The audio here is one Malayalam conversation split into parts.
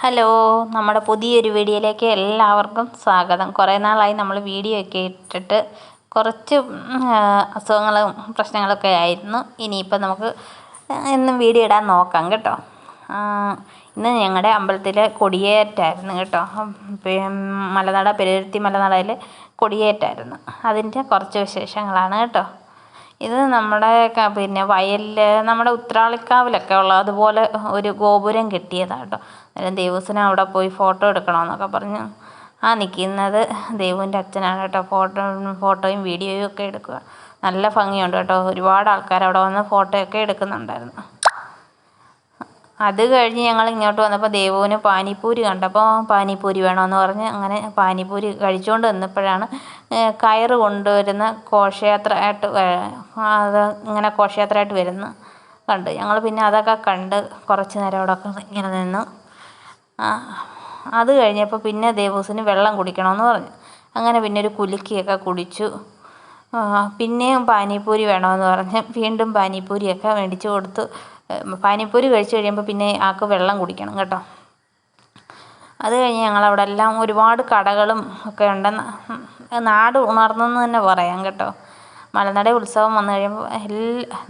ഹലോ, നമ്മുടെ പുതിയൊരു വീഡിയോയിലേക്ക് എല്ലാവർക്കും സ്വാഗതം. കുറേ നാളായി നമ്മൾ വീഡിയോ ഒക്കെ ഇട്ടിട്ട് കുറച്ച് അസുഖങ്ങളും പ്രശ്നങ്ങളൊക്കെ ആയിരുന്നു. ഇനിയിപ്പോൾ നമുക്ക് എന്നും വീഡിയോ ഇടാൻ നോക്കാം കേട്ടോ. ഇന്ന് ഞങ്ങളുടെ അമ്പലത്തിലെ കൊടിയേറ്റായിരുന്നു കേട്ടോ. മലനട പെരുവരുത്തി മലനടയിൽ കൊടിയേറ്റായിരുന്നു. അതിൻ്റെ കുറച്ച് വിശേഷങ്ങളാണ് കേട്ടോ. ഇത് നമ്മുടെ വയലിൽ നമ്മുടെ ഉത്രാളിക്കാവിലൊക്കെ ഉള്ള അതുപോലെ ഒരു ഗോപുരം കെട്ടിയതാണ് കേട്ടോ. അന്നേരം ദേവസ്വം അവിടെ പോയി ഫോട്ടോ എടുക്കണമെന്നൊക്കെ പറഞ്ഞു നിൽക്കുന്നത് ദേവുവിൻ്റെ അച്ഛനാണ് കേട്ടോ. ഫോട്ടോയും വീഡിയോയും ഒക്കെ എടുക്കുക. നല്ല ഭംഗിയുണ്ട് കേട്ടോ. ഒരുപാട് ആൾക്കാർ അവിടെ വന്ന് ഫോട്ടോയൊക്കെ എടുക്കുന്നുണ്ടായിരുന്നു. അത് കഴിഞ്ഞ് ഞങ്ങൾ ഇങ്ങോട്ട് വന്നപ്പോൾ ദേവുവിന് പാനിപ്പൂരി കണ്ടപ്പോൾ പാനിപ്പൂരി വേണമെന്ന് പറഞ്ഞ് അങ്ങനെ പാനിപ്പൂരി കഴിച്ചുകൊണ്ട് നിന്നപ്പോഴാണ് കയറ് കൊണ്ടുവരുന്ന ഘോഷയാത്ര ആയിട്ട് അത് ഇങ്ങനെ ഘോഷയാത്രയായിട്ട് വരുന്നു കണ്ട്. ഞങ്ങൾ പിന്നെ അതൊക്കെ കണ്ട് കുറച്ച് നേരം അവിടെയൊക്കെ ഇങ്ങനെ നിന്നു. അത് കഴിഞ്ഞപ്പോൾ പിന്നെ ദേവൂസിന് വെള്ളം കുടിക്കണമെന്ന് പറഞ്ഞു. അങ്ങനെ പിന്നെ ഒരു കുലുക്കിയൊക്കെ കുടിച്ചു. പിന്നെയും പാനിപ്പൂരി വേണമെന്ന് പറഞ്ഞ് വീണ്ടും പാനിപ്പൂരിയൊക്കെ മേടിച്ച് കൊടുത്തു. പാനിപ്പൂരി കഴിച്ച് കഴിയുമ്പോൾ പിന്നെ ആൾക്ക് വെള്ളം കുടിക്കണം കേട്ടോ. അത് കഴിഞ്ഞ് ഞങ്ങളവിടെ എല്ലാം ഒരുപാട് കടകളും ഒക്കെ ഉണ്ടെന്ന് നാട് ഉണർന്നെന്ന് തന്നെ പറയാം കേട്ടോ. മലനട ഉത്സവം വന്നു കഴിയുമ്പോൾ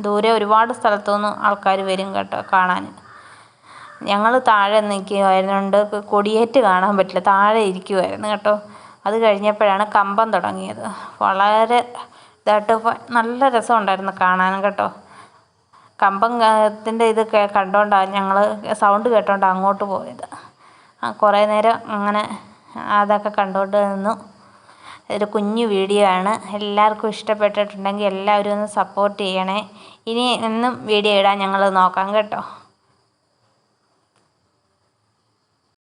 ദൂരെ ഒരുപാട് സ്ഥലത്തു നിന്ന് ആൾക്കാർ വരും കേട്ടോ കാണാൻ. ഞങ്ങൾ താഴെ നിൽക്കുമായിരുന്നുകൊണ്ട് കൊടിയേറ്റ് കാണാൻ പറ്റില്ല, താഴെ ഇരിക്കുമായിരുന്നു കേട്ടോ. അത് കഴിഞ്ഞപ്പോഴാണ് കമ്പം തുടങ്ങിയത്. വളരെ ഇതായിട്ട് നല്ല രസമുണ്ടായിരുന്നു കാണാൻ കേട്ടോ. കമ്പത്തിൻ്റെ ഇത് കണ്ടുകൊണ്ടാണ് ഞങ്ങൾ സൗണ്ട് കേട്ടോണ്ട് അങ്ങോട്ട് പോയത്. കുറേ നേരം അങ്ങനെ അതൊക്കെ കണ്ടുകൊണ്ട് നിന്നു. ഒരു കുഞ്ഞു വീഡിയോ ആണ്. എല്ലാവർക്കും ഇഷ്ടപ്പെട്ടിട്ടുണ്ടെങ്കിൽ എല്ലാവരും ഒന്ന് സപ്പോർട്ട് ചെയ്യണേ. ഇനി എന്നും വീഡിയോ ഇടാൻ ഞങ്ങൾ നോക്കാം കേട്ടോ.